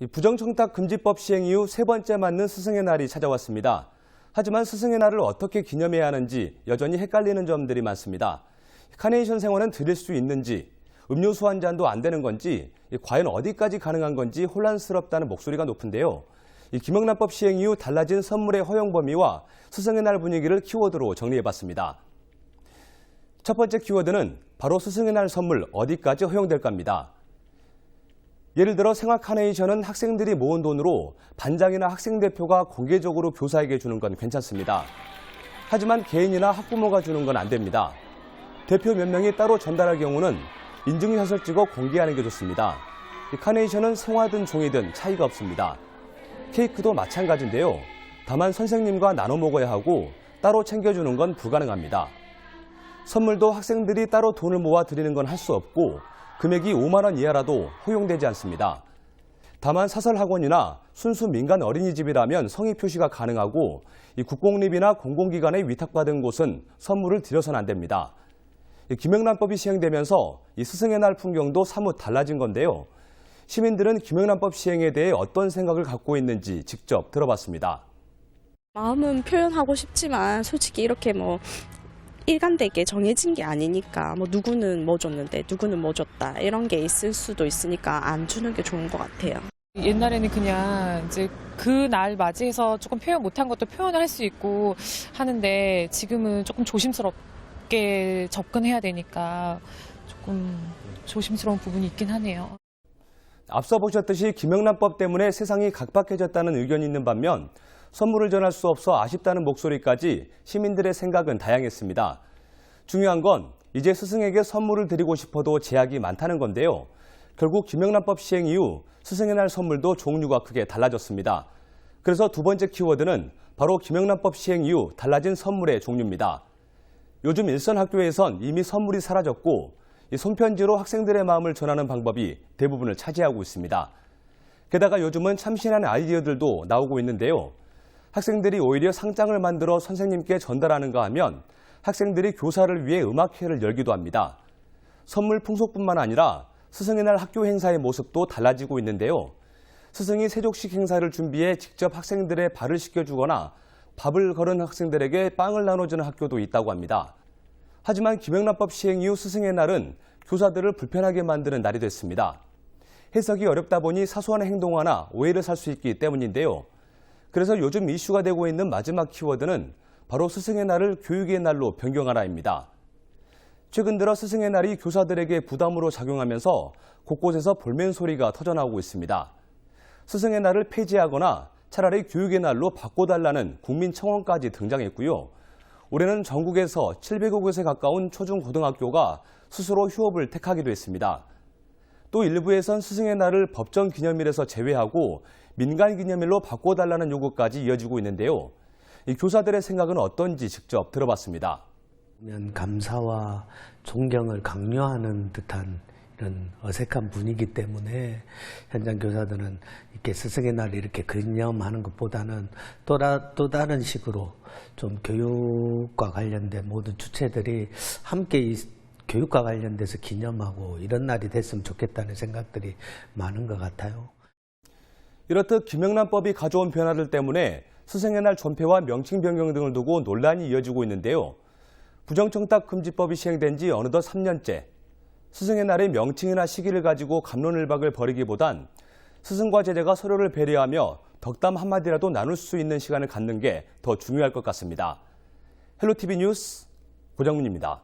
부정청탁 금지법 시행 이후 세 번째 맞는 스승의 날이 찾아왔습니다. 하지만 스승의 날을 어떻게 기념해야 하는지 여전히 헷갈리는 점들이 많습니다. 카네이션 생활은 드릴 수 있는지, 음료수 한 잔도 안 되는 건지, 과연 어디까지 가능한 건지 혼란스럽다는 목소리가 높은데요. 김영란법 시행 이후 달라진 선물의 허용 범위와 스승의 날 분위기를 키워드로 정리해봤습니다. 첫 번째 키워드는 바로 스승의 날 선물 어디까지 허용될까입니다. 예를 들어 생활 카네이션은 학생들이 모은 돈으로 반장이나 학생대표가 공개적으로 교사에게 주는 건 괜찮습니다. 하지만 개인이나 학부모가 주는 건 안 됩니다. 대표 몇 명이 따로 전달할 경우는 인증샷을 찍어 공개하는 게 좋습니다. 카네이션은 생화든 종이든 차이가 없습니다. 케이크도 마찬가지인데요. 다만 선생님과 나눠 먹어야 하고 따로 챙겨주는 건 불가능합니다. 선물도 학생들이 따로 돈을 모아 드리는 건 할 수 없고 금액이 5만 원 이하라도 허용되지 않습니다. 다만 사설학원이나 순수 민간 어린이집이라면 성의 표시가 가능하고 국공립이나 공공기관에 위탁받은 곳은 선물을 드려서는 안 됩니다. 김영란법이 시행되면서 스승의 날 풍경도 사뭇 달라진 건데요. 시민들은 김영란법 시행에 대해 어떤 생각을 갖고 있는지 직접 들어봤습니다. 마음은 표현하고 싶지만 솔직히 이렇게 일관되게 정해진 게 아니니까 누구는 뭐 줬는데 누구는 뭐 줬다 이런 게 있을 수도 있으니까 안 주는 게 좋은 것 같아요. 옛날에는 그냥 이제 그 날 맞이해서 조금 표현 못한 것도 표현을 할 수 있고 하는데 지금은 조금 조심스럽게 접근해야 되니까 조금 조심스러운 부분이 있긴 하네요. 앞서 보셨듯이 김영란법 때문에 세상이 각박해졌다는 의견이 있는 반면 선물을 전할 수 없어 아쉽다는 목소리까지 시민들의 생각은 다양했습니다. 중요한 건 이제 스승에게 선물을 드리고 싶어도 제약이 많다는 건데요. 결국 김영란법 시행 이후 스승의 날 선물도 종류가 크게 달라졌습니다. 그래서 두 번째 키워드는 바로 김영란법 시행 이후 달라진 선물의 종류입니다. 요즘 일선 학교에선 이미 선물이 사라졌고 손편지로 학생들의 마음을 전하는 방법이 대부분을 차지하고 있습니다. 게다가 요즘은 참신한 아이디어들도 나오고 있는데요. 학생들이 오히려 상장을 만들어 선생님께 전달하는가 하면 학생들이 교사를 위해 음악회를 열기도 합니다. 선물 풍속뿐만 아니라 스승의 날 학교 행사의 모습도 달라지고 있는데요. 스승이 세족식 행사를 준비해 직접 학생들의 발을 씻겨주거나 밥을 거른 학생들에게 빵을 나눠주는 학교도 있다고 합니다. 하지만 김영란법 시행 이후 스승의 날은 교사들을 불편하게 만드는 날이 됐습니다. 해석이 어렵다 보니 사소한 행동 하나 오해를 살 수 있기 때문인데요. 그래서 요즘 이슈가 되고 있는 마지막 키워드는 바로 스승의 날을 교육의 날로 변경하라입니다. 최근 들어 스승의 날이 교사들에게 부담으로 작용하면서 곳곳에서 볼멘 소리가 터져나오고 있습니다. 스승의 날을 폐지하거나 차라리 교육의 날로 바꿔달라는 국민청원까지 등장했고요. 올해는 전국에서 700여 곳에 가까운 초중고등학교가 스스로 휴업을 택하기도 했습니다. 또 일부에선 스승의 날을 법정 기념일에서 제외하고 민간 기념일로 바꿔달라는 요구까지 이어지고 있는데요. 이 교사들의 생각은 어떤지 직접 들어봤습니다. 감사와 존경을 강요하는 듯한 이런 어색한 분위기 때문에 현장 교사들은 이렇게 스승의 날 이렇게 기념하는 것보다는 또 다른 식으로 좀 교육과 관련된 모든 주체들이 함께 교육과 관련돼서 기념하고 이런 날이 됐으면 좋겠다는 생각들이 많은 것 같아요. 이렇듯 김영란법이 가져온 변화들 때문에 스승의 날 존폐와 명칭 변경 등을 두고 논란이 이어지고 있는데요. 부정청탁 금지법이 시행된 지 어느덧 3년째. 스승의 날의 명칭이나 시기를 가지고 갑론을박을 벌이기보단 스승과 제자가 서로를 배려하며 덕담 한마디라도 나눌 수 있는 시간을 갖는 게 더 중요할 것 같습니다. 헬로티비 뉴스 고정문입니다.